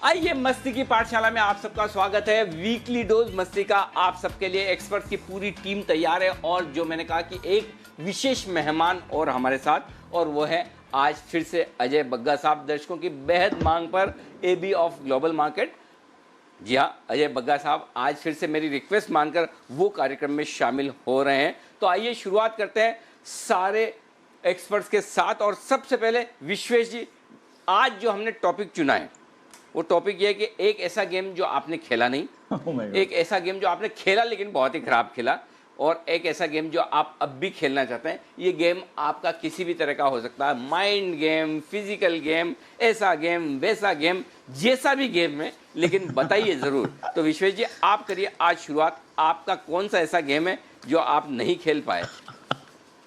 आइए मस्ती की पाठशाला में आप सबका स्वागत है। वीकली डोज मस्ती का आप सबके लिए एक्सपर्ट की पूरी टीम तैयार है और जो मैंने कहा कि एक विशेष मेहमान और हमारे साथ, और वो है आज फिर से अजय बग्गा साहब, दर्शकों की बेहद मांग पर एबी ऑफ ग्लोबल मार्केट। जी हाँ, अजय बग्गा साहब आज फिर से मेरी रिक्वेस्ट मानकर वो कार्यक्रम में शामिल हो रहे हैं। तो आइए शुरुआत करते हैं सारे एक्सपर्ट्स के साथ। और सबसे पहले विश्वेश जी, आज जो हमने टॉपिक चुना है वो टॉपिक ये है कि एक ऐसा गेम जो आपने खेला नहीं, एक ऐसा गेम जो आपने खेला लेकिन बहुत ही खराब खेला, और एक ऐसा गेम जो आप अब भी खेलना चाहते हैं। ये गेम आपका किसी भी तरह का हो सकता है, माइंड गेम, फिजिकल गेम, ऐसा गेम, वैसा गेम, जैसा भी गेम है, लेकिन बताइए ज़रूर। तो विश्वेश जी आप करिए आज शुरुआत। आपका कौन सा ऐसा गेम है जो आप नहीं खेल पाए,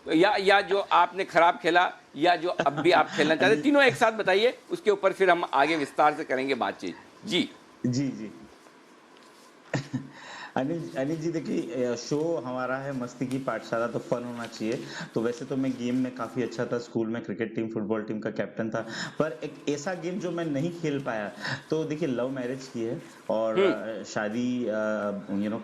या जो आपने खराब खेला, या जो अब भी आप खेलना चाहते हैं? तीनों एक साथ बताइए, उसके ऊपर फिर हम आगे विस्तार से करेंगे बातचीत। जी जी जी। अनिल जी, देखिए शो हमारा है मस्ती की पाठशाला, तो फन होना चाहिए। तो वैसे तो मैं गेम में काफ़ी अच्छा था, स्कूल में क्रिकेट टीम, फुटबॉल टीम का कैप्टन था, पर एक ऐसा गेम जो मैं नहीं खेल पाया, तो देखिए लव मैरिज की है और शादी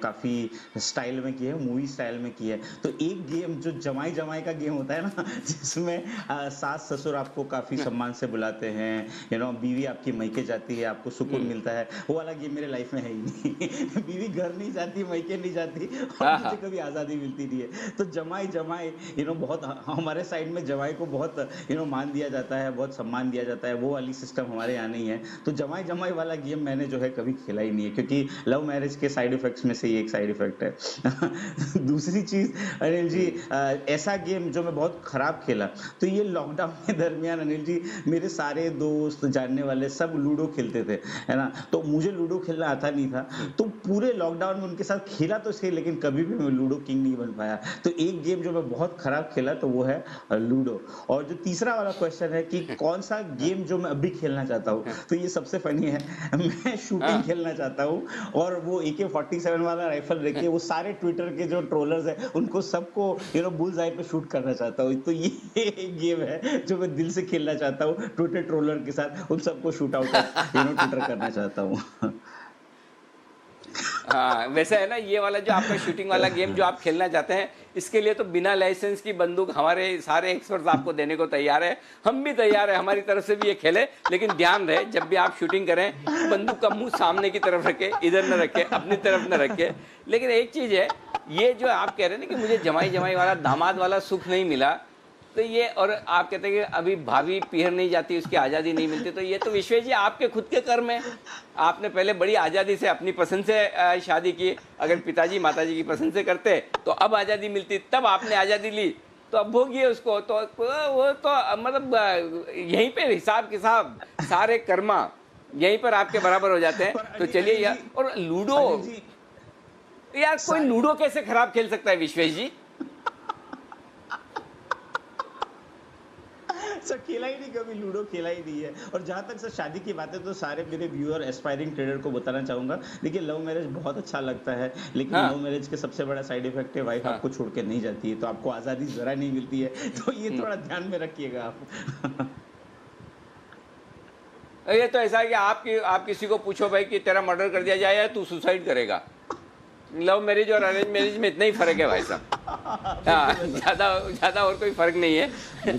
काफ़ी स्टाइल में की है, मूवी स्टाइल में की है। तो एक गेम जो जमाई जमाई का गेम होता है ना, जिसमें सास ससुर आपको काफ़ी सम्मान से बुलाते हैं, बीवी आपकी मैके जाती है, आपको सुकून मिलता है, वो वाला गेम मेरे लाइफ में है ही नहीं। बीवी घर नहीं जाती, मैके नहीं जाती और मुझे कभी आज़ादी मिलती नहीं है। तो जमाई जमाई बहुत हमारे साइड में जमाई को बहुत मान दिया जाता है, बहुत सम्मान दिया जाता है, वो वाली सिस्टम हमारे यहाँ नहीं है। तो जमाई जमाई वाला गेम मैंने जो है कभी खेला ही नहीं है, क्योंकि लव मैरिज के साइड इफेक्ट्स में से ये एक साइड इफेक्ट है। दूसरी चीज अनिल जी, ऐसा गेम जो मैं बहुत खराब खेला, तो ये लॉकडाउन के दरमियान अनिल जी मेरे सारे दोस्त जानने वाले सब लूडो खेलते थे, है ना। तो मुझे लूडो खेलना आता नहीं था, तो पूरे लॉकडाउन में उनके साथ खेला तो सही, लेकिन कभी भी मैं लूडो किंग नहीं बन पाया। तो एक गेम जो मैं बहुत खराब खेला तो वो है लूडो। और जो तीसरा वाला क्वेश्चन है कि कौन सा गेम जो मैं अभी खेलना चाहता हूँ, तो ये सबसे फनी है। मैं शूटिंग खेलना चाहता हूँ, और वो AK-47 वाला राइफल लेके वो सारे ट्विटर के जो ट्रोलर्स हैं उनको सबको बुल्स आई पे शूट करना चाहता हूँ। तो ये एक गेम है जो मैं दिल से खेलना चाहता हूँ, ट्विटर ट्रोलर के साथ उन सबको शूट आउट ट्विटर करना चाहता हूँ। हाँ, वैसे है ना, ये वाला जो आपका शूटिंग वाला गेम जो आप खेलना चाहते हैं, इसके लिए तो बिना लाइसेंस की बंदूक हमारे सारे एक्सपर्ट्स आपको देने को तैयार है। हम भी तैयार है, हमारी तरफ से भी ये खेले, लेकिन ध्यान रहे जब भी आप शूटिंग करें बंदूक का मुंह सामने की तरफ रखे, इधर न रखे, अपनी तरफ न रखे। लेकिन एक चीज़ है, ये जो आप कह रहे हैं ना कि मुझे जमाई जमाई वाला, दामाद वाला सुख नहीं मिला, तो ये, और आप कहते हैं कि अभी भाभी पीहर नहीं जाती, उसकी आज़ादी नहीं मिलती, तो ये तो विश्वेश जी आपके खुद के कर्म है। आपने पहले बड़ी आज़ादी से अपनी पसंद से शादी की, अगर पिताजी माताजी की पसंद से करते तो अब आज़ादी मिलती, तब आपने आज़ादी ली, तो अब भोगिए उसको। तो वो तो मतलब यहीं पे हिसाब किताब, सारे कर्मा यहीं पर आपके बराबर हो जाते हैं। तो चलिए यार, और लूडो यार, कोई लूडो कैसे खराब खेल सकता है विश्वेश जी? सर खेला ही नहीं, कभी लूडो खेला ही नहीं है। और जहाँ तक सर शादी की बात है, तो सारे मेरे व्यूअर एस्पायरिंग ट्रेडर को बताना चाहूंगा, देखिए लव मैरिज बहुत अच्छा लगता है, लेकिन लव मैरिज के सबसे बड़ा साइड इफेक्ट है वाइफ आपको छोड़ के नहीं जाती है, तो आपको आज़ादी जरा नहीं मिलती है। तो ये थोड़ा ध्यान में रखिएगा आप। ये तो ऐसा है कि आप किसी को पूछो भाई कि तेरा मर्डर कर दिया जाए या तू सुसाइड करेगा, लव मैरिज और अरेंज मैरिज में इतना ही फर्क है भाई साहब। हाँ, ज़्यादा और कोई फर्क नहीं है।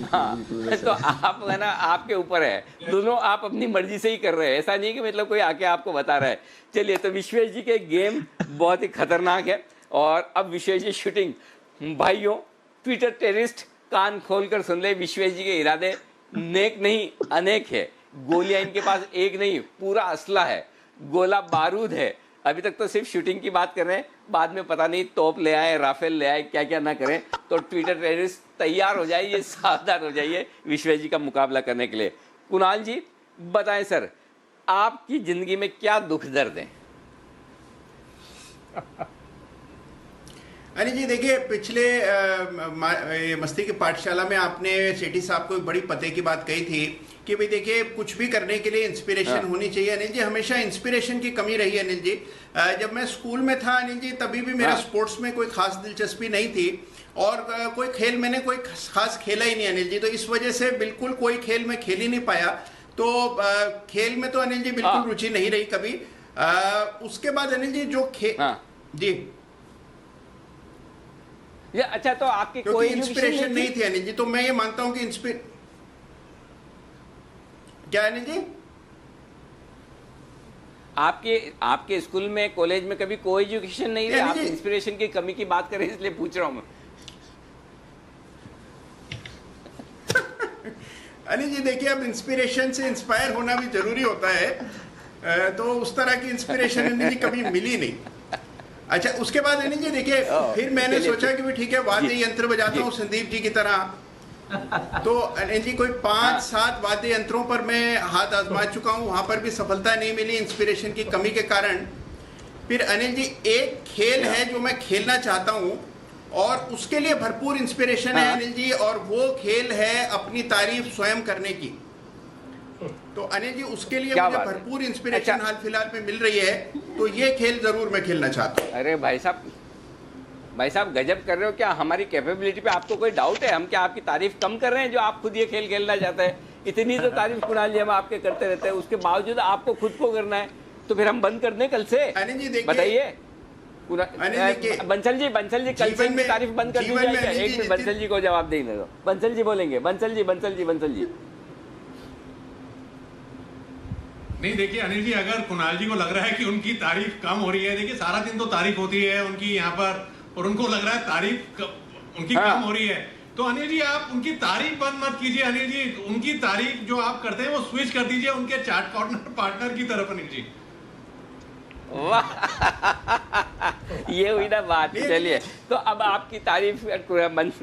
हाँ, तो आप है ना, आपके ऊपर है, दोनों आप अपनी मर्जी से ही कर रहे हैं, ऐसा नहीं कि मतलब कोई आके आपको बता रहा है। चलिए, तो विश्वेश जी के गेम बहुत ही खतरनाक है। और अब विश्वेश जी शूटिंग, भाइयों ट्विटर टेररिस्ट कान खोल कर सुन ले, विश्वेश जी के इरादे नेक नहीं अनेक है। गोलियां इनके पास एक नहीं, पूरा असला है, गोला बारूद है। अभी तक तो सिर्फ शूटिंग की बात कर रहे हैं, बाद में पता नहीं तोप ले आए, राफेल ले आए, क्या क्या ना करें। तो ट्विटर टेररिस्ट तैयार हो जाइए, सावधान हो जाइए विश्वेश जी का मुकाबला करने के लिए। कुणाल जी बताएं सर, आपकी जिंदगी में क्या दुख दर्द है? अनिल जी देखिए, पिछले मस्ती की पाठशाला में आपने सेठी साहब को एक बड़ी पते की बात कही थी कि भाई देखिए, कुछ भी करने के लिए इंस्पिरेशन होनी चाहिए। अनिल जी, हमेशा इंस्पिरेशन की कमी रही है अनिल जी। जब मैं स्कूल में था अनिल जी, तभी भी मेरा स्पोर्ट्स में कोई खास दिलचस्पी नहीं थी, और कोई खेल मैंने कोई खास खेला ही नहीं अनिल जी। तो इस वजह से बिल्कुल कोई खेल मैं खेल ही नहीं पाया। तो खेल में तो अनिल जी बिल्कुल रुचि नहीं रही कभी। उसके बाद अनिल जी जो जी ये अच्छा, तो आपकी कोई इंस्पिरेशन नहीं थी अनिल जी, तो मैं ये मानता हूं कि क्या अनिल जी आपके स्कूल में कॉलेज में कभी कोई एजुकेशन नहीं थी? आप इंस्पिरेशन की कमी की बात करें इसलिए पूछ रहा हूं मैं। अनिल जी देखिए, अब इंस्पिरेशन से इंस्पायर होना भी जरूरी होता है, तो उस तरह की इंस्पिरेशन अनिल जी कभी मिली नहीं। अच्छा, उसके बाद अनिल जी देखिए फिर मैंने सोचा कि ठीक है, वाद्य यंत्र बजाता हूँ संदीप जी की तरह। तो अनिल जी कोई 5-7 वाद्य यंत्रों पर मैं हाथ आजमा चुका हूँ, वहां पर भी सफलता नहीं मिली इंस्पिरेशन की कमी के कारण। फिर अनिल जी एक खेल है जो मैं खेलना चाहता हूँ और उसके लिए भरपूर इंस्पिरेशन है अनिल जी, और वो खेल है अपनी तारीफ स्वयं करने की। तो अनिल जी उसके लिए मुझे भरपूर इंस्पिरेशन हाल फिलहाल में मिल रही है, तो ये खेल जरूर मैं खेलना चाहता हूँ। अरे भाई साहब गजब कर रहे हो। क्या हमारी कैपेबिलिटी पे आपको कोई डाउट है? हम क्या आपकी तारीफ कम कर रहे हैं जो आप खुद ये खेल खेलना चाहते हैं? इतनी तो तारीफ कुणाल जी हम आपके करते रहते हैं, उसके बावजूद आपको खुद को करना है, तो फिर हम बंद कर दें कल से? अनिल जी देखिए, बताइए बंसल जी कल से इनकी तारीफ बंद कर दी जाएगी? एक मिनट बंसल जी को जवाब देने दो। बंसल जी बोलेंगे। बंसल जी नहीं, देखिए अनिल जी, अगर कुणाल जी को लग रहा है कि उनकी तारीफ कम हो रही है, देखिए सारा दिन तो तारीफ होती है उनकी यहाँ पर, और उनको लग रहा है तारीफ उनकी कम हो रही है, तो अनिल जी आप उनकी तारीफ बंद मत कीजिए। अनिल जी उनकी तारीफ जो आप करते हैं वो स्विच कर दीजिए उनके चैट पार्टनर की तरफ। अनिल जी वाह ये हुई ना बात। चलिए, तो अब आपकी तारीफ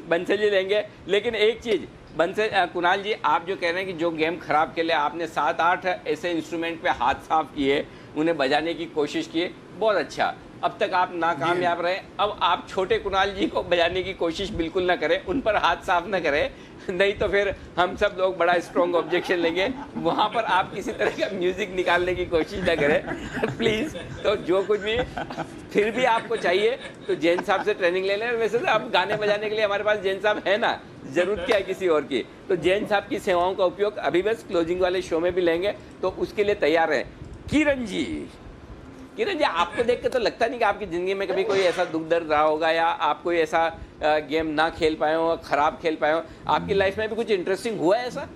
बंसल जी लेंगे, लेकिन एक चीज कुणाल जी, आप जो कह रहे हैं कि जो गेम खराब खेले, आपने 7-8 ऐसे इंस्ट्रूमेंट पे हाथ साफ किए, उन्हें बजाने की कोशिश की, बहुत अच्छा। अब तक आप नाकामयाब रहे, अब आप छोटे कुणाल जी को बजाने की कोशिश बिल्कुल ना करें, उन पर हाथ साफ ना करें, नहीं तो फिर हम सब लोग बड़ा स्ट्रॉन्ग ऑब्जेक्शन लेंगे। वहाँ पर आप किसी तरह का म्यूजिक निकालने की कोशिश ना करें प्लीज़। तो जो कुछ भी फिर भी आपको चाहिए तो जैन साहब से ट्रेनिंग ले लें। वैसे तो अब गाने बजाने के लिए हमारे पास जैन साहब है ना, जरूरत क्या है किसी और की? तो जैन साहब की सेवाओं का उपयोग अभी बस क्लोजिंग वाले शो में भी लेंगे, तो उसके लिए तैयार हैं। किरण जी, आपको देख के तो लगता नहीं कि आपकी ज़िंदगी में कभी कोई ऐसा दुख दर्द रहा होगा, या आप कोई ऐसा गेम ना खेल पाए हो, खराब खेल पाए हो? आपकी लाइफ में भी कुछ इंटरेस्टिंग हुआ है ऐसा?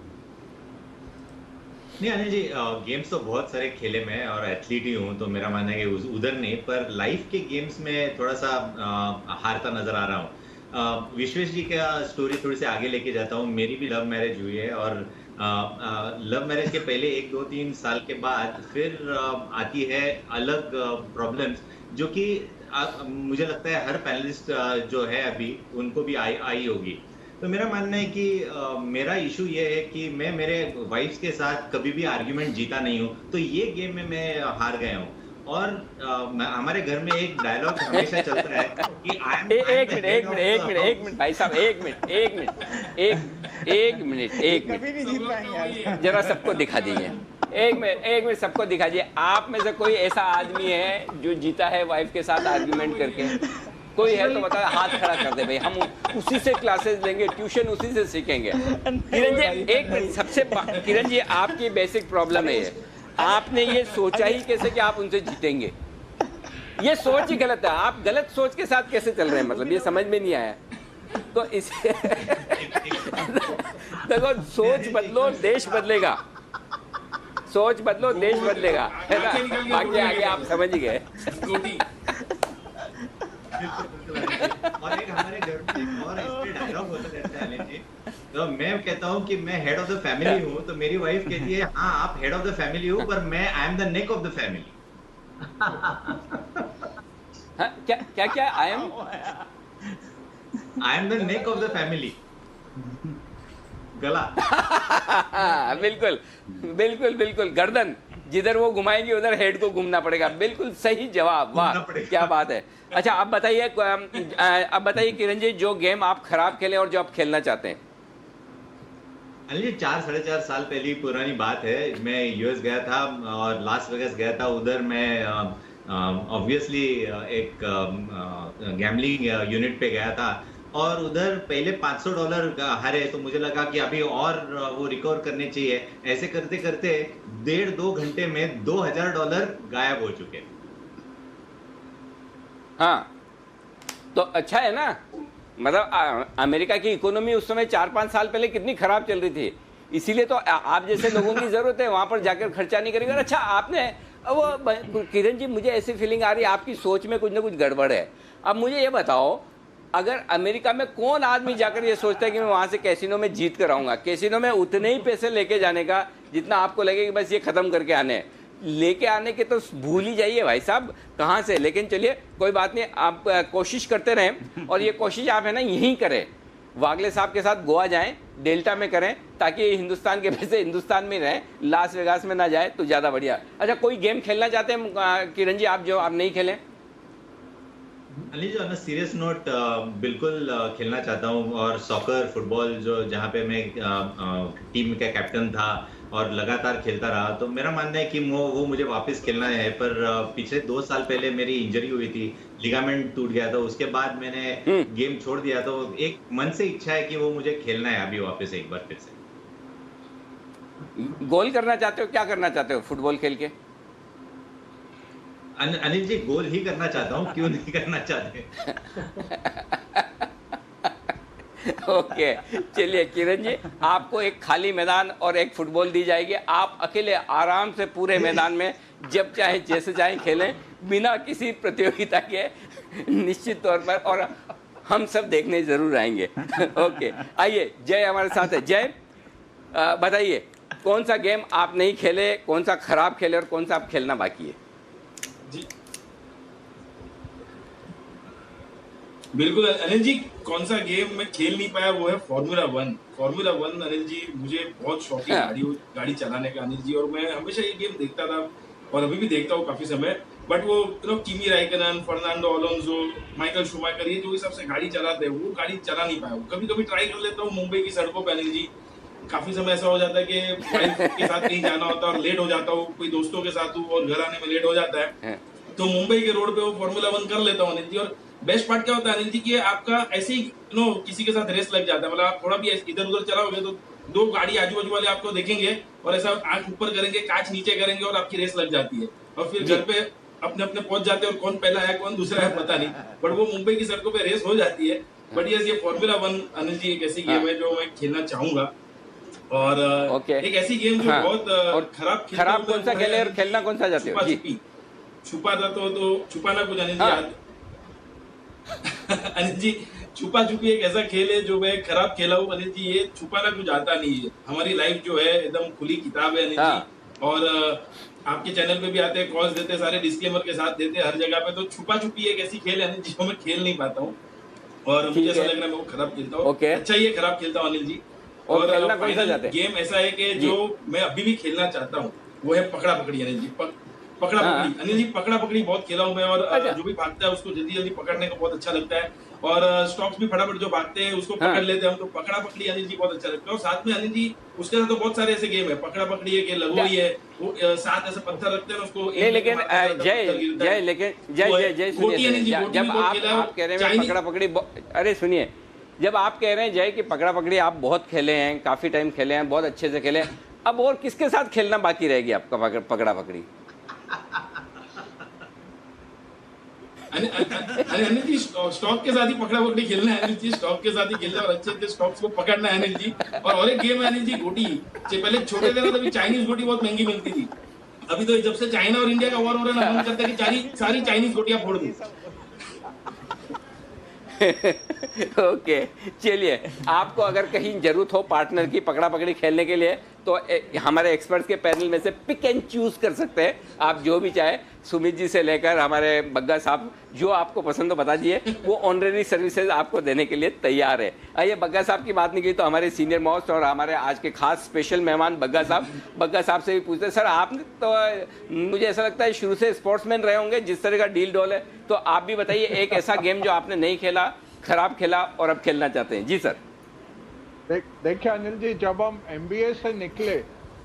नहीं अनिल जी, गेम्स तो बहुत सारे खेले मैं, और एथलीट ही हूँ, तो मेरा मानना है कि उधर नहीं, पर लाइफ के गेम्स में थोड़ा सा हारता नजर आ रहा हूँ। विश्वेश जी का स्टोरी थोड़ी सी आगे लेके जाता हूँ। मेरी भी लव मैरिज हुई है, और लव मैरिज के पहले 1-2-3 साल के बाद फिर आती है अलग प्रॉब्लम्स, जो कि मुझे लगता है हर पैनलिस्ट जो है अभी उनको भी आई होगी। तो मेरा मानना है कि मेरा इशू ये है कि मैं मेरे वाइफ्स के साथ कभी भी आर्ग्यूमेंट जीता नहीं हूँ, तो ये गेम में मैं हार गया हूँ। और हमारे घर में एक डायलॉग हमेशा चलता है कि एक मिनट भाई साहब, एक मिनट जरा सबको दिखा दीजिए। एक मिनट सबको दिखा दीजिए। आप में से कोई ऐसा आदमी है जो जीता है वाइफ के साथ आर्ग्यूमेंट करके? कोई है तो बता, हाथ खड़ा कर दे भाई, हम उसी से क्लासेस लेंगे, ट्यूशन उसी से सीखेंगे। किरण जी एक मिनट, किरण जी आपकी बेसिक प्रॉब्लम है, आपने ये सोचा ही कैसे कि आप उनसे जीतेंगे? ये सोच ही गलत है। आप गलत सोच के साथ कैसे चल रहे हैं, मतलब ये समझ में नहीं आया। तो इसे देखो, सोच बदलो देश बदलेगा, सोच बदलो देश बदलेगा, है ना? बाकी आगे आप समझ ही गए। और एक हमारे घर में एक और ऐसे डायलॉग होता रहता है अनिल जी, तो मैं कहता हूँ कि मैं हेड ऑफ द फैमिली हूँ, तो मेरी वाइफ कहती है हाँ आप हेड ऑफ द फैमिली हो, पर मैं I am the neck of the family. क्या I am the neck of the family. गला बिल्कुल बिल्कुल बिल्कुल, गर्दन जिधर वो घुमाएंगे उधर हेड को घूमना पड़ेगा। बिल्कुल सही जवाब, वाह क्या बात है। अच्छा अब बताइए किरण जी, जो गेम आप खराब खेले और जो आप खेलना चाहते हैं। अनिल जी 4-4.5 साल पहले की पुरानी बात है। मैं यूएस गया था और लास वेगास गया था। उधर मैं ऑब्वियसली एक गैम्बलिंग यूनिट पे गया था, और उधर पहले $500 हारे, तो मुझे लगा कि अभी और वो रिकवर करने चाहिए। ऐसे करते करते 1.5-2 घंटे में $2000 गायब हो चुके। हाँ, तो अच्छा है ना। मतलब अमेरिका की इकोनॉमी उस समय 4-5 साल पहले कितनी खराब चल रही थी, इसीलिए तो आप जैसे लोगों की जरूरत है, वहां पर जाकर खर्चा नहीं करेंगे। अच्छा, आपने वो किरण जी, मुझे ऐसी फीलिंग आ रही है आपकी सोच में कुछ ना कुछ गड़बड़ है। अब मुझे ये बताओ, अगर अमेरिका में कौन आदमी जाकर ये सोचता है कि मैं वहां से कैसीनो में जीत कर आऊंगा? कैसीनो में उतने ही पैसे लेके जाने का जितना आपको लगे कि बस ये खत्म करके आने हैं। लेके आने के तो भूल ही जाइए भाई साहब, कहाँ से। लेकिन चलिए कोई बात नहीं, आप कोशिश करते रहें, और ये कोशिश आप है ना यहीं करें, वागले साहब के साथ गोवा जाएं, डेल्टा में करें, ताकि हिंदुस्तान के पैसे हिंदुस्तान में रहें, लास वेगास में ना जाए, तो ज़्यादा बढ़िया। अच्छा, कोई गेम खेलना चाहते हैं किरण जी आप, जो आप नहीं खेलें? Anil ji, on a serious note, बिल्कुल खेलना चाहता हूँ। और सॉकर, फुटबॉल, जो जहाँ पे मैं टीम का कैप्टन था और लगातार खेलता रहा, तो मेरा मानना है कि वो मुझे वापस खेलना है। पर पिछले 2 साल पहले मेरी इंजरी हुई थी, लिगामेंट टूट गया था, उसके बाद मैंने गेम छोड़ दिया। तो एक मन से इच्छा है कि वो मुझे खेलना है अभी वापस एक बार फिर से। गोल करना चाहते हो? क्या करना चाहते हो फुटबॉल खेल के? अनिल जी, गोल ही करना चाहता हूँ, क्यों नहीं करना चाहते। ओके, चलिए किरण जी, आपको एक खाली मैदान और एक फुटबॉल दी जाएगी। आप अकेले आराम से पूरे मैदान में जब चाहे जैसे चाहे खेलें, बिना किसी प्रतियोगिता के, निश्चित तौर पर, और हम सब देखने जरूर आएंगे। ओके, आइए, जय हमारे साथ है। जय, बताइए कौन सा गेम आप नहीं खेले, कौन सा खराब खेले, और कौन सा आप खेलना बाकी है? जी बिल्कुल अनिल जी, कौन सा गेम मैं खेल नहीं पाया वो है फॉर्मूला 1। फॉर्मूला 1 अनिल जी, मुझे बहुत शौक है गाड़ी चलाने का अनिल जी, और मैं हमेशा ये गेम देखता था और अभी भी देखता हूँ काफी समय। बट वो किमी राइकनन, फर्नांडो अलोंसो, माइकल शूमाकर, ये जो हिसाब से गाड़ी चलाते हैं, वो गाड़ी चला नहीं पाया। कभी कभी ट्राई कर लेता हूँ मुंबई की सड़कों पर अनिल जी, काफी समय ऐसा हो जाता है कि वाइफ के साथ कहीं जाना होता है और लेट हो जाता हूँ, कोई दोस्तों के साथ हूँ और घर आने में लेट हो जाता है, तो मुंबई के रोड पे वो फॉर्मूला 1 कर लेता हूँ अनिल जी। और बेस्ट पार्ट क्या होता है अनिल जी कि आपका ऐसे ही किसी के साथ रेस लग जाता है। मतलब आप थोड़ा भी इधर उधर चलाओगे तो 2 गाड़ी आजू बाजू वाले आपको देखेंगे और ऐसा आंख ऊपर करेंगे, कांच नीचे करेंगे और आपकी रेस लग जाती है, और फिर घर पे अपने अपने पहुंच जाते हैं, और कौन पहला है कौन दूसरा है पता नहीं, बट वो मुंबई की सड़कों पे रेस हो जाती है। बट ये फॉर्मूला 1 अनिल जी एक ऐसी गेम है जो मैं खेलना चाहूंगा। और एक ऐसी गेम जो बहुत खराब कौन सा खेले और खेलना कौन सा चाहते हो? छुपा था तो छुपाना कुछ अनिल जी याद अनिल जी, छुपा छुपी एक ऐसा खेल है जो मैं खराब खेला हूँ अनिल जी। ये छुपाना कुछ आता नहीं है, हमारी लाइफ जो है एकदम खुली किताब है अनिल जी, और आपके चैनल पे भी आते हैं, कॉल्स देते हैं, सारे डिस्क्लेमर के साथ देते हैं हर जगह पे। तो छुपा छुपी एक ऐसी खेल है अनिल जी जो मैं खेल नहीं पाता हूँ, और मुझे ऐसा लग रहा है मैं वो खराब खेलता हूँ। अच्छा, ये खराब खेलता हूँ अनिल जी। और गेम ऐसा है कि जो मैं अभी भी खेलना चाहता हूँ वो है पकड़ा पकड़ी अनिल जी। पकड़ा पकड़ी अनिल जी, पकड़ा पकड़ी बहुत खेला हूँ मैं, और जो भी भागता है उसको जल्दी जल्दी पकड़ने को बहुत अच्छा लगता है, और स्टॉक्स भी फटाफट जो भागते हैं उसको पकड़ लेते हैं हम, तो पकड़ा पकड़ी अनिल जी बहुत अच्छा लगता है। और साथ में अनिल जी उसके साथ तो बहुत सारे ऐसे गेम है, पकड़ा पकड़ी है कि लगोरी है, वो साथ ऐसे पत्थर रखते हैं उसको। लेकिन जय सुनिए, जब आप कह रहे हैं पकड़ा पकड़ी, अरे सुनिए, जब आप कह रहे हैं जय कि पकड़ा पकड़ी आप बहुत खेले हैं, काफी टाइम खेले हैं, बहुत अच्छे से खेले हैं, अब और किसके साथ खेलना बाकी रहेगी आपका पकड़ा पकड़ी? अनिल जी, स्टॉक के साथ ही पकड़ा पकड़ी खेलना है अनिल जी, स्टॉक के साथ ही खेलना है और अच्छे अच्छे स्टॉक्स को पकड़ना है अनिल जी। और एक गेम है अनिल जी, गोटी। पहले छोटे थे ना, तभी चाइनीज गोटी बहुत महंगी मिलती थी, अभी तो जब से चाइना और इंडिया का वॉर हो रहा है ना, मन करता है कि सारी चाइनीज गोटियां फोड़ दूं। ओके, चलिए, आपको अगर कहीं जरूरत हो पार्टनर की पकड़ा पकड़ी खेलने के लिए, तो हमारे एक्सपर्ट्स के पैनल में से पिक एंड चूज कर सकते हैं आप, जो भी चाहे, सुमित जी से लेकर हमारे बग्गा साहब, जो आपको पसंद हो बता दीजिए, वो ऑनरेरी सर्विसेज आपको देने के लिए तैयार है। आइए, बग्गा साहब की बात नहीं की तो हमारे सीनियर मोस्ट और हमारे आज के खास स्पेशल मेहमान बग्गा साहब से भी पूछते हैं। सर, आपने तो मुझे ऐसा लगता है शुरू से स्पोर्ट्समैन रहे होंगे, जिस तरह का डील डॉल है, तो आप भी बताइए एक ऐसा गेम जो आपने नहीं खेला, खराब खेला और अब खेलना चाहते हैं। जी सर। देखिए अनिल जी, जब हम MBA से निकले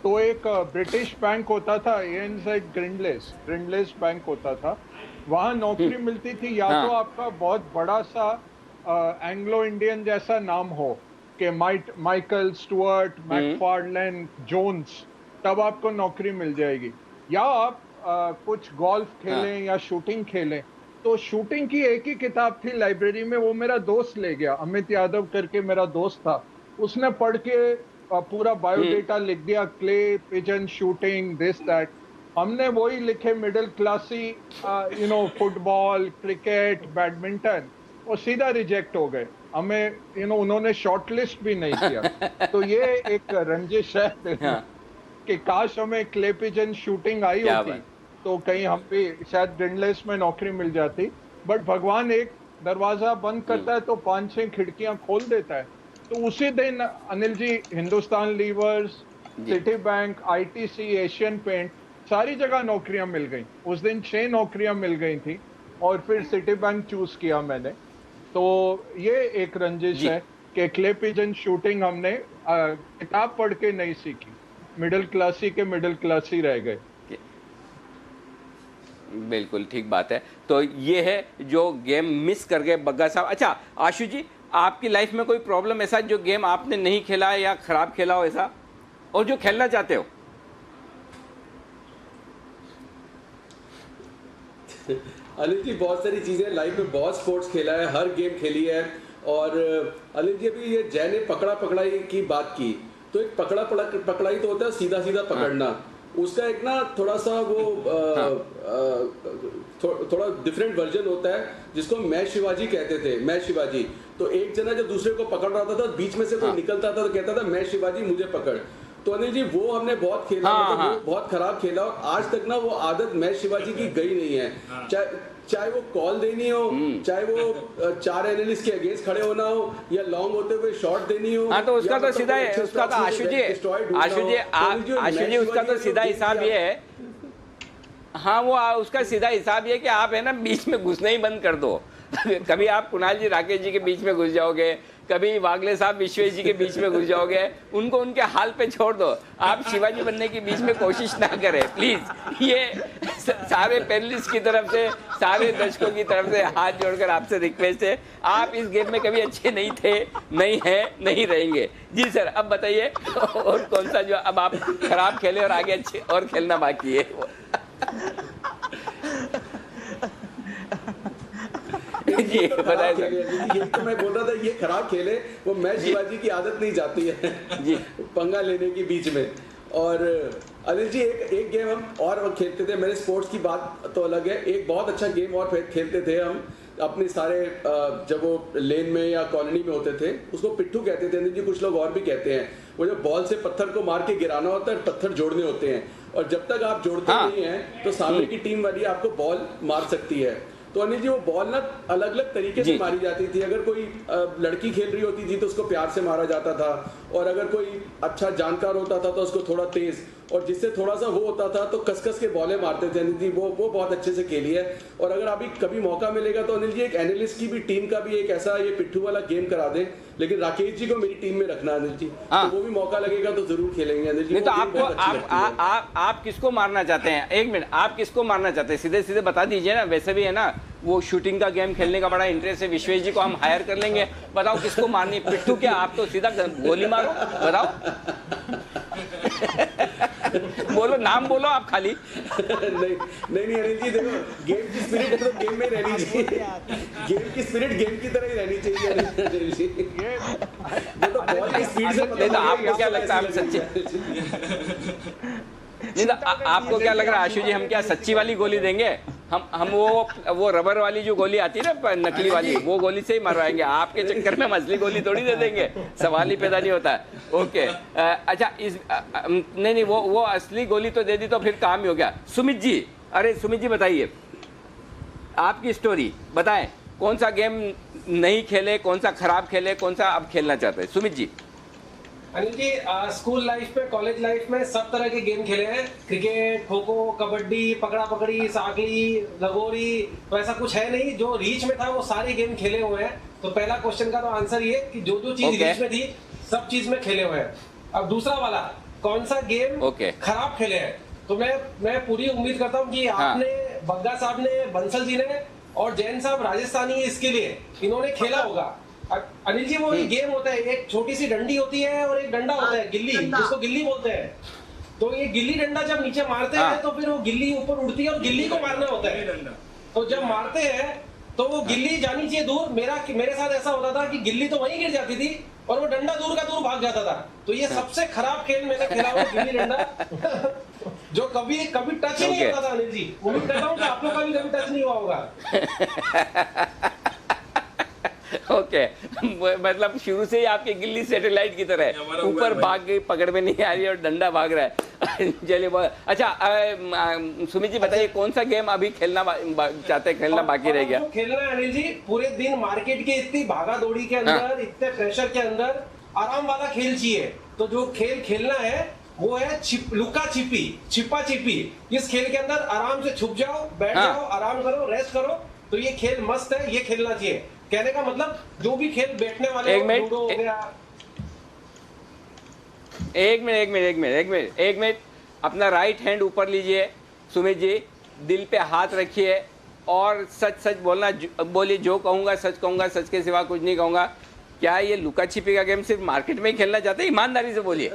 तो एक ब्रिटिश बैंक होता था, ANZ ग्रिंडलेस बैंक होता था, वहाँ नौकरी मिलती थी, या तो आपका बहुत बड़ा सा एंग्लो इंडियन जैसा नाम हो कि माइकल स्टुअर्ट, मैकफार्लेन, जोन्स, तब आपको नौकरी मिल जाएगी। या आप कुछ गोल्फ खेलें या शूटिंग खेलें। तो शूटिंग की एक ही किताब थी लाइब्रेरी में, वो मेरा दोस्त ले गया, अमित यादव करके मेरा दोस्त था, उसने पढ़ के पूरा बायोडेटा लिख दिया, clay pigeon shooting this that. हमने वही लिखे middle classy football, cricket, badminton, और सीधा रिजेक्ट हो गए। हमें उन्होंने शॉर्टलिस्ट भी नहीं किया। तो ये एक रंजिश है कि काश हमें क्ले पिजन शूटिंग आई होती तो कहीं हम भी शायद डिंडलेस में नौकरी मिल जाती। बट भगवान एक दरवाजा बंद करता है तो 5-6 खिड़कियां खोल देता है। तो उसी दिन Anil ji Hindustan Levers, Citibank, ITC, Asian paint, सारी जगह नौकरियां मिल गई। उस दिन 6 नौकरियां मिल गई थी और फिर सिटी बैंक चूज किया मैंने। तो ये एक रंजिश है कि क्ले पिजन शूटिंग हमने किताब पढ़ के नहीं सीखी, मिडिल क्लासी के मिडिल क्लासी रह गए। बिल्कुल ठीक बात है। तो ये है जो गेम मिस कर गए बग्गा साहब। अच्छा आशु जी, आपकी लाइफ में कोई प्रॉब्लम ऐसा जो गेम आपने नहीं खेला या खराब खेला हो ऐसा, और जो खेलना चाहते हो? अनिल जी बहुत सारी चीजें लाइफ में, बहुत स्पोर्ट्स खेला है, हर गेम खेली है। और अनिल जी अभी ये जय ने पकड़ा पकड़ाई की बात की, तो एक पकड़ा पकड़ाई तो होता है सीधा सीधा पकड़ना, उसका एक ना थोड़ा सा वो थोड़ा डिफरेंट वर्जन होता है जिसको मैं शिवाजी कहते थे। मैं शिवाजी, तो एक जना जब दूसरे को पकड़ रहा था बीच में से कोई निकलता था तो कहता था मैं शिवाजी मुझे पकड़। तो अनिल जी वो हमने बहुत खेला, मतलब वो बहुत खराब खेला और आज तक ना वो आदत मैं शिवाजी की गई नहीं है। चाहे वो कॉल देनी हो, चाहे वो 4 एनालिस्ट के अगेंस्ट खड़े होना हो या लॉन्ग होते हुए शॉट देनी हो। हाँ तो उसका तो सीधा है, उसका तो आशु जी उसका तो सीधा हिसाब ये है, हाँ वो उसका सीधा हिसाब ये कि आप है ना बीच में घुसना ही बंद कर दो। कभी आप कुणाल जी राकेश जी के बीच में घुस जाओगे, कभी वागले साहब विश्वेश जी के बीच में घुस जाओगे, उनको उनके हाल पे छोड़ दो। आप शिवाजी बनने की बीच में कोशिश ना करें प्लीज। ये सारे पैनलिस्ट की तरफ से, सारे दर्शकों की तरफ से हाथ जोड़कर आपसे रिक्वेस्ट है, आप इस गेम में कभी अच्छे नहीं थे, नहीं है, नहीं रहेंगे। जी सर अब बताइए और कौन सा जो अब आप खराब खेले और आगे अच्छे और खेलना बाकी है? ये तो मैं बोल रहा था ये खराब खेले, वो मैं शिवाजी की आदत नहीं जाती है जी पंगा लेने की बीच में। और अनिल जी एक गेम हम और खेलते थे, मेरे स्पोर्ट्स की बात तो अलग है, एक बहुत अच्छा गेम और खेलते थे हम अपने सारे जब वो लेन में या कॉलोनी में होते थे, उसको पिट्ठू कहते थे अनिल जी, कुछ लोग और भी कहते हैं। वो जो बॉल से पत्थर को मार के गिराना होता है, पत्थर जोड़ने होते हैं और जब तक आप जोड़ते नहीं हैं तो सामने की टीम वाली आपको बॉल मार सकती है। तो अनिल जी वो बॉल ना अलग अलग तरीके से मारी जाती थी। अगर कोई लड़की खेल रही होती थी तो उसको प्यार से मारा जाता था, और अगर कोई अच्छा जानकार होता था तो उसको थोड़ा तेज, और जिससे थोड़ा सा वो होता था तो कस के बॉलें मारते थे अनिल जी। वो बहुत अच्छे से खेली है। और अगर अभी कभी मौका मिलेगा तो अनिल जी एक एनालिस्ट की भी टीम का भी एक ऐसा ये पिट्ठू वाला गेम करा दें, लेकिन राकेश जी को मेरी टीम में रखना अनिल जी, तो वो भी मौका लगेगा तो जरूर खेलेंगे अनिल जी। नहीं तो आपको आप किसको मारना चाहते हैं? एक मिनट, आप किसको मारना चाहते हैं सीधे सीधे बता दीजिए ना। वैसे भी है ना वो शूटिंग का गेम खेलने का बड़ा इंटरेस्ट है, विश्वेश जी को हम हायर कर लेंगे। बताओ किसको मारनी? पिट्ठू क्या? आप तो सीधा गोली मारो, बताओ। बोलो, नाम बोलो आप खाली। नहीं अनिल जी देखो, गेम की स्पिरिट तो गेम में रहनी चाहिए, गेम की स्पिरिट गेम की तरह ही रहनी चाहिए अनिल जी। वो तो बॉल की स्पीड से नहीं तो आपको क्या लगता है हम सच्चे? नहीं तो आपको क्या लग रहा है आशु जी, हम क्या सच्ची वाली गोली देंगे? हम वो रबर वाली जो गोली आती है ना, नकली वाली, वो गोली से ही मरवाएंगे। आपके चक्कर में हम असली गोली थोड़ी दे देंगे, सवाल ही पैदा नहीं होता है। ओके अच्छा नहीं वो असली गोली तो दे दी तो फिर काम ही हो गया। सुमित जी, अरे सुमित जी बताइए आपकी स्टोरी बताएं, कौन सा गेम नहीं खेले, कौन सा खराब खेले, कौन सा अब खेलना चाहते हैं? सुमित जी। अनिल जी स्कूल लाइफ में, कॉलेज लाइफ में सब तरह के गेम खेले हैं, क्रिकेट, खो खो, कबड्डी, पकड़ा पकड़ी, साकली, लगोरी, तो ऐसा कुछ है नहीं जो रीच में था वो सारे गेम खेले हुए हैं। तो पहला क्वेश्चन का तो आंसर ये कि जो चीज रीच में थी सब चीज में खेले हुए हैं। अब दूसरा वाला, कौन सा गेम खराब खेले हैं, तो मैं पूरी उम्मीद करता हूँ कि आपने, बग्गा साहब ने, बंसल जी ने और जैन साहब राजस्थानी है, इसके लिए इन्होंने खेला होगा। अनिल जी वो गेम होता है, एक छोटी सी डंडी होती है और एक डंडा होता है, गिल्ली, जिसको गिल्ली बोलते हैं। तो ये गिल्ली डंडा जब नीचे मारते हैं तो फिर वो गिल्ली ऊपर उड़ती है और गिल्ली को मारना होता है। तो जब मारते हैं तो वो गिल्ली जानी चाहिए दूर। मेरे साथ ऐसा होता था कि गिल्ली तो वहीं गिर जाती थी और वो डंडा दूर का दूर भाग जाता था। तो ये सबसे खराब खेल मैंने खेला हुआ गिल्ली डंडा जो कभी टच ही नहीं होता था। अनिल जी, उम्मीद करता हूँ कि आप लोग का भी कभी टच नहीं हुआ होगा। ओके मतलब शुरू से ही आपकी गिल्ली सैटेलाइट की तरह है, ऊपर भाग गई, पकड़ में नहीं आ रही और डंडा भाग रहा है। चलिए बहुत अच्छा। सुमित जी बताइए कौन सा गेम अभी खेलना चाहते हैं, खेलना बाकी रह गया? खेलना है अनिल जी, पूरे दिन मार्केट के इतनी भागा दौड़ी के अंदर, इतने प्रेशर के अंदर आराम वाला खेल चाहिए। तो जो खेल खेलना है वो है लुका छिपी, छिपा छिपी। इस खेल के अंदर आराम से छुप जाओ, बैठ जाओ, आराम करो, रेस्ट करो। तो ये खेल मस्त है, ये खेलना चाहिए। कहने का मतलब जो भी खेल बैठने वाले लूडो हो गया। एक मिनट अपना राइट हैंड ऊपर लीजिए सुमित जी, दिल पे हाथ रखिए और सच बोलना। बोलिए जो कहूंगा सच कहूंगा, सच के सिवा कुछ नहीं कहूंगा। क्या ये लुका छिपी का गेम सिर्फ मार्केट में ही खेलना चाहते हैं? ईमानदारी से बोलिए।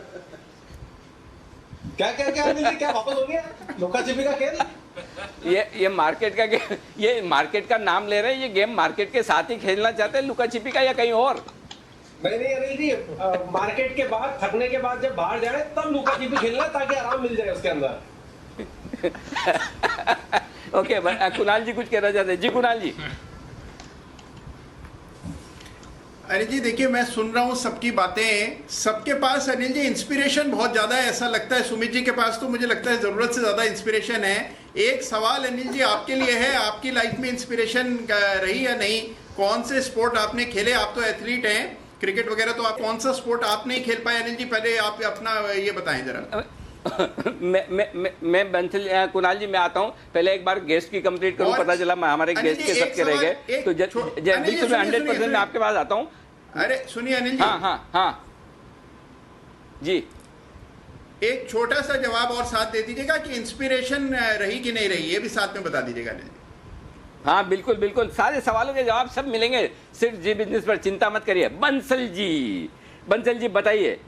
क्या वापस हो गया लुका छिपी का खेल? ये मार्केट का गेम, ये मार्केट का नाम ले रहे हैं। ये गेम मार्केट के साथ ही खेलना चाहते हैं लुका छिपी का, या कहीं और? नहीं अनिल जी, मार्केट के बाद, थकने के बाद जब बाहर जाए तब लुका छिपी खेलना, ताकि आराम मिल जाए उसके अंदर। ओके कुणाल जी कुछ कहना चाहते हैं? जी कुणाल जी। अनिल जी देखिए, मैं सुन रहा हूँ सबकी बातें, सबके पास अनिल जी इंस्पिरेशन बहुत ज्यादा है ऐसा लगता है। सुमित जी के पास तो मुझे लगता है जरूरत से ज्यादा इंस्पिरेशन है। एक सवाल अनिल जी आपके लिए है, आपकी लाइफ में इंस्पिरेशन रही या नहीं? कौन से स्पोर्ट आपने खेले? आप तो एथलीट हैं, क्रिकेट वगैरह, तो आप कौन सा स्पोर्ट आप नहीं खेल पाए अनिल जी? पहले आप अपना ये बताएं जरा। मैं बंसल कुणाल जी मैं आता हूँ, पहले एक बार गेस्ट की कंप्लीट करूँ। पता चला हमारे गेस्ट के सबके रह गए, तो बिल्कुल 100% मैं आपके पास आता हूँ। अरे सुनिए अनिल जी। हाँ जी, एक छोटा सा जवाब और साथ दे दीजिएगा कि इंस्पिरेशन रही कि नहीं रही, ये भी साथ में बता दीजिएगा अनिल जी। हाँ बिल्कुल, सारे सवालों के जवाब सब मिलेंगे, सिर्फ जी बिजनेस पर चिंता मत करिए। बंसल जी बताइए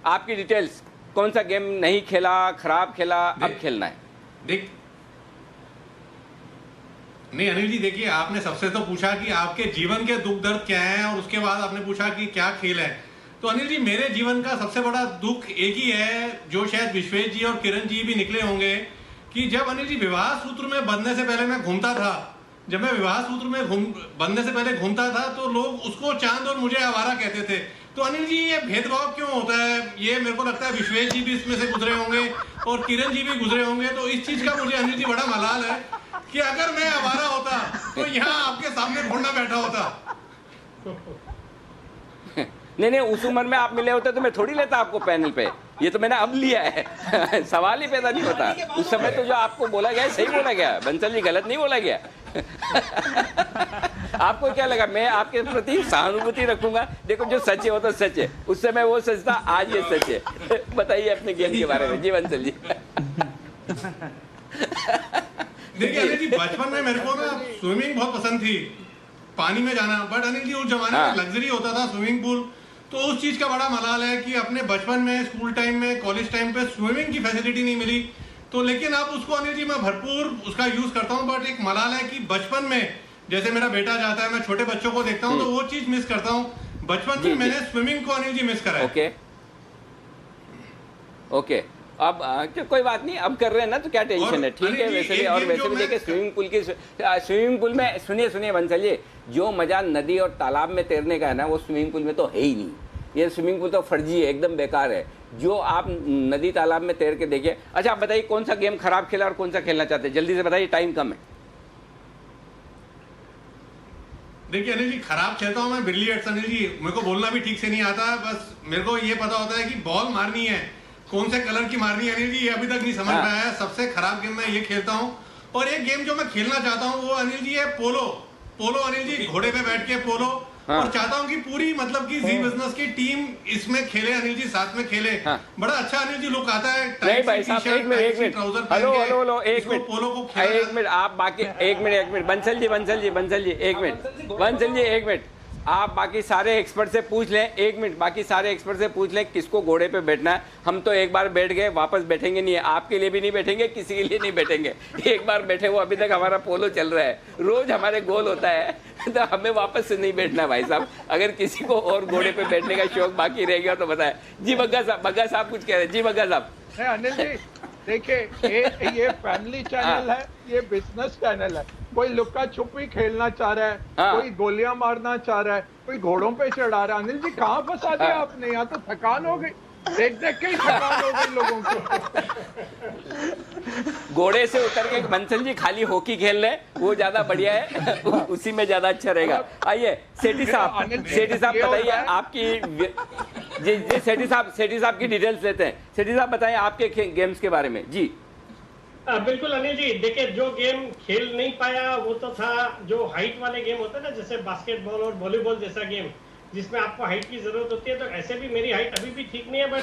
आपकी डिटेल्स, कौन सा गेम नहीं खेला, खराब खेला, अब खेलना है? नहीं अनिल जी देखिए, आपने सबसे तो पूछा कि आपके जीवन के दुख दर्द क्या है, और उसके बाद आपने पूछा कि क्या खेल है। तो अनिल जी मेरे जीवन का सबसे बड़ा दुख एक ही है, जो शायद विश्वेश जी और किरण जी भी निकले होंगे, कि जब अनिल जी विवाह सूत्र में बंधने से पहले मैं घूमता था, जब मैं विवाह सूत्र में बंधने से पहले घूमता था, तो लोग उसको चांद और मुझे आवारा कहते थे। तो अनिल जी ये भेदभाव क्यों होता है? ये मेरे को लगता है विश्वेश जी भी इसमें से गुजरे होंगे और किरण जी भी गुजरे होंगे। तो इस चीज का मुझे अनिल जी बड़ा मलाल है कि अगर मैं आवारा होता तो यहाँ आपके सामने ढूंढना बैठा होता। नहीं उस उम्र में आप मिले होते तो मैं थोड़ी लेता आपको पैनल पे, ये तो मैंने अब लिया है। सवाल ही पैदा नहीं होता। उस समय तो जो आपको बोला गया सही बोला गया, बंसल जी गलत नहीं बोला गया। आपको क्या लगा मैं आपके प्रति सहानुभूति रखूंगा? देखो जो सच है वो तो सच है, उस समय वो सच था, आज ये सच है। बताइए अपने गेम के बारे में जी बंसल जी। देखिए अनिल जी, बचपन में मेरे को ना स्विमिंग बहुत पसंद थी, पानी में जाना। बट अनिल जी उस जमाने में लग्जरी होता था स्विमिंग पूल, तो उस चीज का बड़ा मलाल है कि अपने बचपन में, स्कूल टाइम में, कॉलेज टाइम पे स्विमिंग की फैसिलिटी नहीं मिली। तो लेकिन अब उसको अनिल जी मैं भरपूर उसका यूज करता हूँ। बट एक मलाल है कि बचपन में जैसे मेरा बेटा जाता है, मैं छोटे बच्चों को देखता हूँ तो वो चीज मिस करता हूँ। बचपन में मैंने स्विमिंग को अनिल जी मिस करा है। ओके अब कोई बात नहीं, अब कर रहे हैं ना तो क्या टेंशन है, ठीक है। वैसे भी और वैसे भी देखिए स्विमिंग पूल में सुनिए बंसल जी, जो मजा नदी और तालाब में तैरने का है ना, वो स्विमिंग पूल में तो है ही नहीं। ये स्विमिंग पूल तो फर्जी है, एकदम बेकार है। जो आप नदी तालाब में तैर के देखिए। अच्छा आप बताइए कौन सा गेम खराब खेला और कौन सा खेलना चाहते हैं? जल्दी से बताइए, टाइम कम है। देखिए अनिल जी, खराब खेलता हूँ मैं बिलियर्ड्स। अनिल जी मेरे को बोलना भी ठीक से नहीं आता, बस मेरे को ये पता होता है कि बॉल मारनी है, कौन से कलर की मारनी है। अनिल जी ये अभी तक नहीं समझ में आया है। सबसे खराब गेम मैं ये खेलता हूँ। और एक गेम जो मैं खेलना चाहता हूँ वो अनिल जी है पोलो। अनिल जी घोड़े पे बैठ के पोलो, और चाहता हूँ कि पूरी मतलब कि जी बिजनेस की टीम इसमें खेले, अनिल जी साथ में खेले। बड़ा अच्छा अनिल जी लुक आता है। नहीं भाई साहब, एक मिनट, हेलो एक मिनट, पोलो को एक मिनट, आप बाकी एक मिनट बंसल जी एक मिनट, आप बाकी सारे एक्सपर्ट से पूछ लें, एक मिनट, बाकी सारे एक्सपर्ट से पूछ लें किसको घोड़े पे बैठना है। हम तो एक बार बैठ गए, वापस बैठेंगे नहीं है, आपके लिए भी नहीं बैठेंगे, किसी के लिए नहीं बैठेंगे। एक बार बैठे वो अभी तक हमारा पोलो चल रहा है, रोज हमारे गोल होता है, तो हमें वापस से नहीं बैठना भाई साहब। अगर किसी को और घोड़े पे बैठने का शौक बाकी रह गया तो बताए। जी बग्गा साहब कुछ कह रहे हैं। जी बग्गा साहब। अनिल जी देखिए, ये फैमिली चैनल है, ये बिजनेस चैनल है। कोई लुक्का छुपी खेलना चाह रहा है, कोई गोलियां मारना चाह रहा है, कोई घोड़ों पे चढ़ा रहा है। अनिल जी कहाँ फंसा दिया आपने? यहाँ तो थकान हो गई, देख के ही थकान हो गई लोगों को। घोड़े से उतर के बंसल जी खाली हॉकी खेल रहे, वो ज्यादा बढ़िया है, उसी में ज्यादा अच्छा रहेगा। आइए सेठी साहब बताइए आपकी, जी सेठी साहब की डिटेल्स लेते हैं। सेठी साहब बताएं आपके गेम्स के बारे में। जी बिल्कुल अनिल जी, देखिए जो गेम खेल नहीं पाया वो तो था जो हाइट वाले गेम होते हैं ना, जैसे बास्केटबॉल और वॉलीबॉल जैसा गेम जिसमें आपको हाइट की जरूरत होती है। तो ऐसे भी मेरी हाइट अभी भी ठीक नहीं है, बट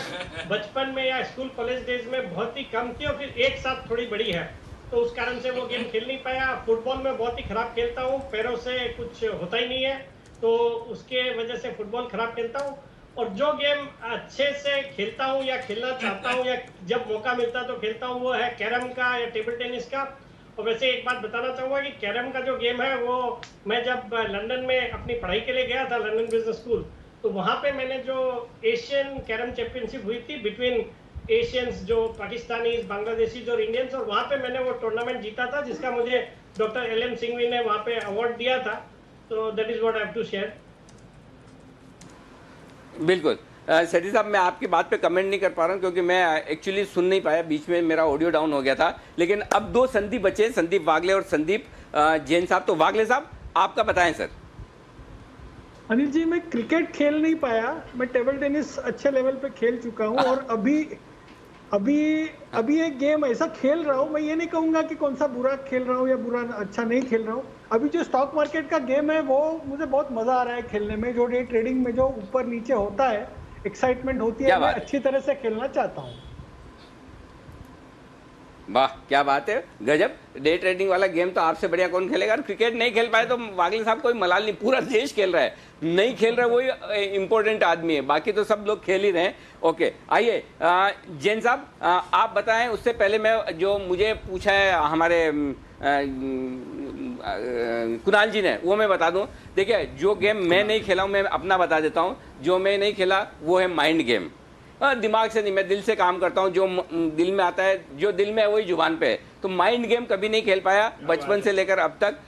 बचपन में या स्कूल कॉलेज डेज में बहुत ही कम थी और फिर एक साथ थोड़ी बड़ी है, तो उस कारण से वो गेम खेल नहीं पाया। फुटबॉल में बहुत ही खराब खेलता हूँ, पैरों से कुछ होता ही नहीं है, तो उसके वजह से फुटबॉल खराब खेलता हूँ। और जो गेम अच्छे से खेलता हूँ या खेलना चाहता हूँ या जब मौका मिलता तो खेलता हूँ, वो है कैरम का या टेबल टेनिस का। और वैसे एक बात बताना चाहूँगा कि कैरम का जो गेम है वो मैं जब लंदन में अपनी पढ़ाई के लिए गया था, लंदन बिजनेस स्कूल, तो वहाँ पे मैंने जो एशियन कैरम चैंपियनशिप हुई थी बिटवीन एशियंस, जो पाकिस्तानीज, बांग्लादेशीज और इंडियंस, और वहाँ पे मैंने वो टूर्नामेंट जीता था जिसका मुझे डॉक्टर LM सिंघवी ने वहाँ पे अवार्ड दिया था। तो that is what I have to share. बिल्कुल सेठी साहब, मैं आपकी बात पे कमेंट नहीं कर पा रहा हूँ क्योंकि मैं एक्चुअली सुन नहीं पाया, बीच में मेरा ऑडियो डाउन हो गया था। लेकिन अब दो संदीप बचे, संदीप वागले और संदीप जैन साहब। तो वागले साहब आपका बताएं सर। अनिल जी, मैं क्रिकेट खेल नहीं पाया, मैं टेबल टेनिस अच्छे लेवल पे खेल चुका हूँ और अभी एक गेम ऐसा खेल रहा हूँ, मैं ये नहीं कहूँगा कि कौन सा बुरा खेल रहा हूँ या बुरा अच्छा नहीं खेल रहा हूँ। अभी जो स्टॉक मार्केट का गेम है वो मुझे बहुत मजा आ रहा है खेलने में। जो डे ट्रेडिंग में जो ऊपर नीचे होता है, एक्साइटमेंट होती है, मैं अच्छी तरह से खेलना चाहता हूँ। वाह क्या बात है, गजब। डे ट्रेडिंग वाला गेम तो आपसे बढ़िया कौन खेलेगा। क्रिकेट नहीं खेल पाए तो वागले साहब कोई मलाल नहीं, पूरा देश खेल रहा है। नहीं खेल रहा वही इंपॉर्टेंट आदमी है, बाकी तो सब लोग खेल ही रहे हैं। ओके आइए जैन साहब आप बताएं। उससे पहले मैं जो मुझे पूछा है हमारे कुणाल जी ने, वो मैं बता दूं। देखिए जो गेम मैं नहीं खेला हूं, मैं अपना बता देता हूं। जो मैं नहीं खेला वो है माइंड गेम। दिमाग से नहीं, मैं दिल से काम करता हूँ। जो दिल में आता है, जो दिल में है वही जुबान पे है। तो माइंड गेम कभी नहीं खेल पाया, बचपन से लेकर अब तक,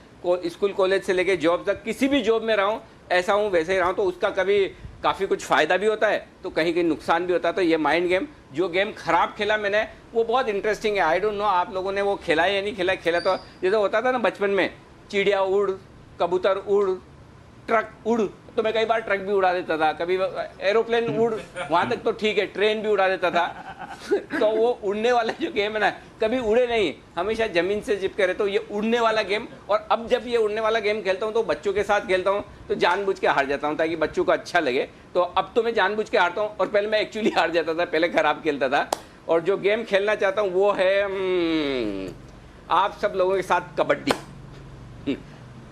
स्कूल कॉलेज से लेकर जॉब तक, किसी भी जॉब में रहा हूँ, ऐसा हूँ वैसे ही रहा हूँ। तो उसका कभी काफ़ी कुछ फ़ायदा भी होता है तो कहीं कहीं नुकसान भी होता है। तो ये माइंड गेम, जो गेम खराब खेला मैंने, वो बहुत इंटरेस्टिंग है। आई डोंट नो आप लोगों ने वो खेला है या नहीं खेला। खेला तो जैसे होता था ना बचपन में, चिड़िया उड़, कबूतर उड़, ट्रक उड़, तो मैं कई बार ट्रक भी उड़ा देता था, कभी एरोप्लेन उड़, वहाँ तक तो ठीक है, ट्रेन भी उड़ा देता था। तो वो उड़ने वाला जो गेम है ना, कभी उड़े नहीं, हमेशा जमीन से चिपके रहे। तो ये उड़ने वाला गेम, और अब जब ये उड़ने वाला गेम खेलता हूँ तो बच्चों के साथ खेलता हूँ तो जानबूझ के हार जाता हूँ ताकि बच्चों को अच्छा लगे। तो अब तो मैं जानबूझ के हारता हूँ, और पहले मैं एक्चुअली हार जाता था, पहले खराब खेलता था। और जो गेम खेलना चाहता हूँ वो है आप सब लोगों के साथ कबड्डी।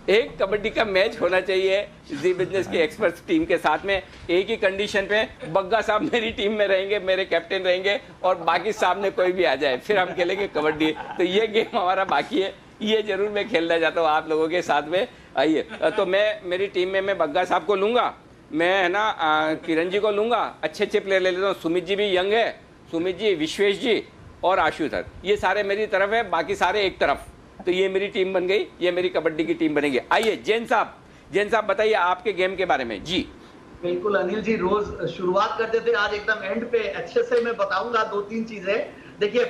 एक कबड्डी का मैच होना चाहिए जी बिजनेस की एक्सपर्ट्स टीम के साथ में। एक ही कंडीशन पे, बग्गा साहब मेरी टीम में रहेंगे, मेरे कैप्टन रहेंगे, और बाकी सामने कोई भी आ जाए, फिर हम खेलेंगे कबड्डी। तो ये गेम हमारा बाकी है, ये जरूर मैं खेलना चाहता हूँ आप लोगों के साथ में। आइए, तो मैं मेरी टीम में मैं बग्गा साहब को लूँगा, मैं है ना किरण जी को लूँगा, अच्छे अच्छे प्लेयर ले लेता हूँ। सुमित जी भी यंग है, सुमित जी, विश्वेश जी और आशु सर, ये सारे मेरी तरफ है, बाकी सारे एक तरफ। तो ये मेरी टीम बन गई, ये मेरी कबड्डी की टीम बनेगी। आइए जैन साहब बताइए आपके गेम के बारे में। जी बिल्कुल अनिल जी, रोज शुरुआत करते थे, आज एकदम एंड पे अच्छे से मैं बताऊंगा 2-3 चीजें। देखिए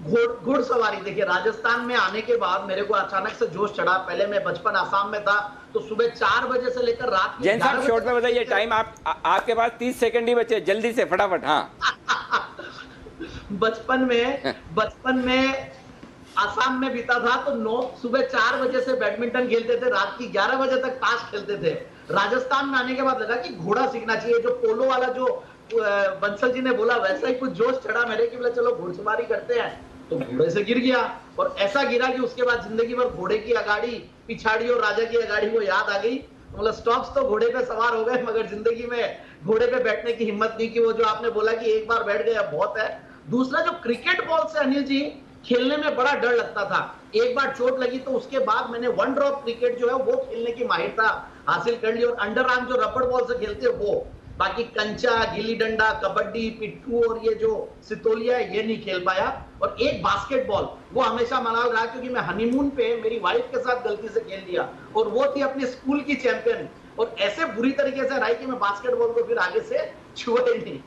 घुड़सवारी, देखिए राजस्थान में आने के बाद मेरे को अचानक से जोश चढ़ा। पहले मैं बचपन आसाम में था, तो सुबह 4 बजे से लेकर रात के जैन साहब शॉर्ट में बताइए, टाइम आपके पास 30 सेकंड ही बचे, जल्दी से फटाफट। हाँ बचपन में आसाम में बीता था, तो सुबह 4 बजे से बैडमिंटन खेलते थे, रात की 11 बजे तक ताश खेलते थे। राजस्थान में आने के बाद लगा कि घोड़ा सीखना चाहिए, जो पोलो वाला जो बंसल जी ने बोला वैसा ही कुछ जोश चढ़ा मेरे कि बोला चलो घुड़सवारी करते हैं, तो घोड़े से गिर गया और ऐसा गिरा कि उसके बाद जिंदगी भर घोड़े की अगाड़ी पिछाड़ी और राजा की अगाड़ी वो याद आ गई। मतलब स्टॉक्स तो घोड़े पे सवार हो गए, मगर जिंदगी में घोड़े पे बैठने की हिम्मत नहीं की। वो जो आपने बोला कि एक बार बैठ गया बहुत है। दूसरा, जो क्रिकेट बॉल से अनिल जी खेलने में बड़ा डर लगता था, एक बार चोट लगी तो उसके बाद मैंने वन ड्रॉप क्रिकेट जो है वो खेलने की माहिरता हासिल कर ली, और अंडर आर्म जो रबड़ बॉल से खेलते हैं वो, बाकी कंचा, गिल्ली डंडा, कबड्डी, पिट्ठू और ये जो सितोलिया है ये नहीं खेल पाया। और एक बास्केटबॉल वो हमेशा मनाल रहा, क्योंकि मैं हनीमून पे मेरी वाइफ के साथ गलती से खेल दिया और वो थी अपने स्कूल की चैंपियन, और ऐसे बुरी तरीके से रही कि मैं बास्केटबॉल को फिर आगे से छुआ ही नहीं।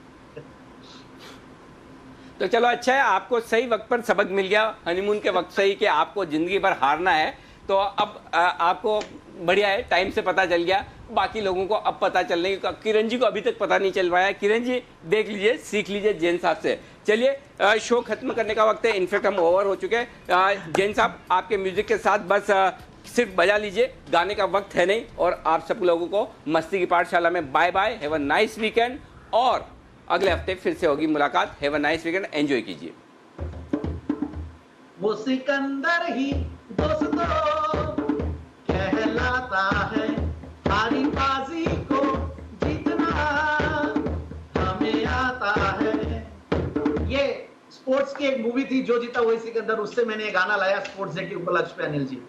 तो चलो अच्छा है, आपको सही वक्त पर सबक मिल गया हनीमून के वक्त से ही कि आपको जिंदगी भर हारना है। तो अब आपको बढ़िया है, टाइम से पता चल गया, बाकी लोगों को अब पता चलने का। किरण जी को अभी तक पता नहीं चल पाया। किरण जी देख लीजिए, सीख लीजिए जैन साहब से। चलिए शो खत्म करने का वक्त है, इनफैक्ट हम ओवर हो चुके हैं। जैन साहब आपके म्यूजिक के साथ बस सिर्फ बजा लीजिए, गाने का वक्त है नहीं। और आप सब लोगों को मस्ती की पाठशाला में bye bye, have a nice weekend, और अगले हफ्ते फिर से होगी मुलाकात। Have a nice weekend, enjoy कीजिए। वो सिकंदर ही दोस्तों कहलाता है, हारी बाजी को जीतना हमें आता है। ये स्पोर्ट्स की एक मूवी थी, जो जीता वही सिकंदर, उससे मैंने गाना लाया स्पोर्ट्स डे के उपलक्ष्य पे अनिल जी।